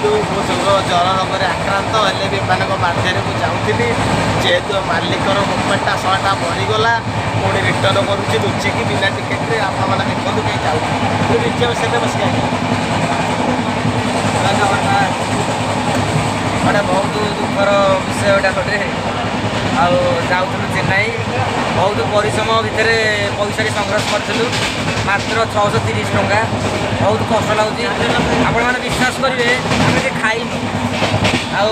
ଯେହେତୁ ମୁଁ ଜ୍ୱର ରୋଗରେ ଆକ୍ରାନ୍ତ ହେଲେ ବି ଏମାନଙ୍କ ମାଧ୍ୟମରେ ମୁଁ ଯାଉଥିଲି ଯେହେତୁ ମାଲିକର ମୋବାଇଲଟା 100ଟା ମରିଗଲା ପୁଣି ରିଟର୍ଣ୍ଣ କରୁଛି ଲୁଚିକି ବିନା ଟିକେଟରେ ଆପଣମାନେ ଦେଖନ୍ତୁ କେହି ଯାଉଛି ନିଜ ସେତେ ବସିକି ଗୋଟେ ବହୁତ ଦୁଃଖର ବିଷୟଟା ଗୋଟେ ଆଉ ଯାଉଥିଲୁ ଚେନ୍ନାଇ ବହୁତ ପରିଶ୍ରମ ଭିତରେ ପଇସାଟି ସଂଗ୍ରହ କରିଥିଲୁ ମାତ୍ର 630 ଟଙ୍କା ବହୁତ କଷ୍ଟ ଲାଗୁଛି ଆପଣମାନେ ବିଶ୍ୱାସ କରିବେ ଆମେ ଟିକେ ଖାଇନୁ ଆଉ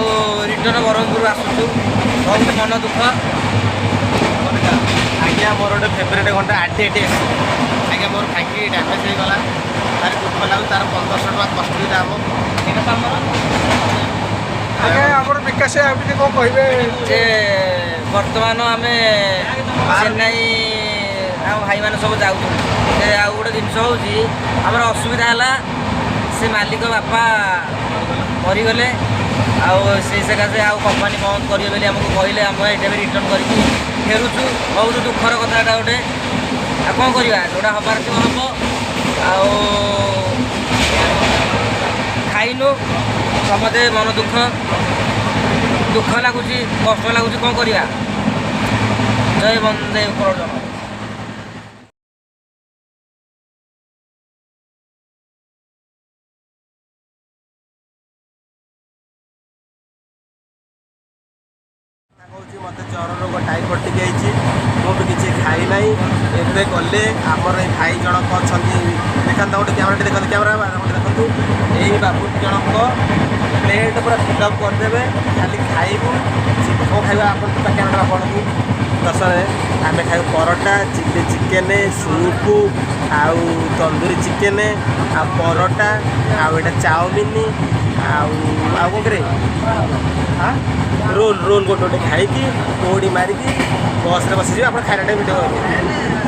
ରିଟର୍ଣ୍ଣ ବ୍ରହ୍ମପୁର ଆସୁଛୁ ବହୁତ ମନ ଦୁଃଖ ଆଜ୍ଞା ମୋର ଗୋଟେ ଫେଭରେଟ୍ ଘଣ୍ଟା ଆରଟିଏଟି ଆଜ୍ଞା ମୋର ଖାଇକି ଡ୍ୟାମେଜ୍ ହେଇଗଲା ତାର ଦୁଃଖ ଲାଗୁଛି ତାର 1500 ଟଙ୍କା କଷ୍ଟଲି ଦାମ ସେଇଟା ତ ଆମର ଆଜ୍ଞା ଆପଣ ବିକାଶ ଆଉ ଟିକେ କ'ଣ କହିବେ ଯେ ବର୍ତ୍ତମାନ ଆମେ ଚେନ୍ନାଇ ଆମ ଭାଇମାନେ ସବୁ ଯାଉଛନ୍ତି ଯେ ଆଉ ଗୋଟେ ଜିନିଷ ହେଉଛି ଆମର ଅସୁବିଧା ହେଲା ସେ ମାଲିକ ବାପା ମରିଗଲେ ଆଉ ସେଇ ସକାଶେ ଆଉ କମ୍ପାନୀ ବନ୍ଦ କରିବେ ବୋଲି ଆମକୁ କହିଲେ ଆମେ ଏଇଟା ବି ରିଟର୍ଣ୍ଣ କରିକି ଫେରୁଛୁ ବହୁତ ଦୁଃଖର କଥା ଏଇଟା ଗୋଟେ ଆଉ କ'ଣ କରିବା ଯେଉଁଟା ହେବାର ଥିବ ହେବ ଆଉ ଖାଇନୁ ସମସ୍ତେ ମନ ଦୁଃଖ ଲାଗୁଛି କଷ୍ଟ ଲାଗୁଛି କ'ଣ କରିବା ଜୟ ବନ୍ଦେ ଉତ୍କଳ କହୁଛି ମୋତେ ଜ୍ୱର ରୋଗ ଟାଇଫଏଡ଼ ଟିକେ ହେଇଛି ମୁଁ ବି କିଛି ଖାଇ ନାହିଁ ଏବେ ଗଲେ ଆମର ଏଇ ଭାଇ ଜଣକ ଅଛନ୍ତି ଦେଖନ୍ତୁ ଗୋଟେ କ୍ୟାମେରାଟି ଦେଖନ୍ତୁ କ୍ୟାମେରା ଗୋଟେ ଦେଖନ୍ତୁ ଏଇ ବାବୁ ଜଣକ ପ୍ଲେଟ୍ ପୁରା ଫିଲ୍ଅପ୍ କରିଦେବେ ଖାଲି ଖାଇବୁ କ'ଣ ଖାଇବା ଆପଣ କ୍ୟାମେରା ଆପଣଙ୍କୁ ଦର୍ଶନରେ ଆମେ ଖାଇବୁ ପରଟା ଚିଲି ଚିକେନ୍ ସୁପ୍ ଆଉ ତନ୍ଦୁରୀ ଚିକେନ୍ ଆଉ ପରଟା ଆଉ ଏଇଟା ଚାଉମିନ୍ ଆଉ କ'ଣ କରେ ରୋଲ୍ ଗୋଟେ ଖାଇକି ଦୌଡ଼ି ମାରିକି ବସ୍ରେ ବସିଯିବେ ଆପଣ ଖାଇବାଟା ଭିଡ଼ିଓ କରିବେ।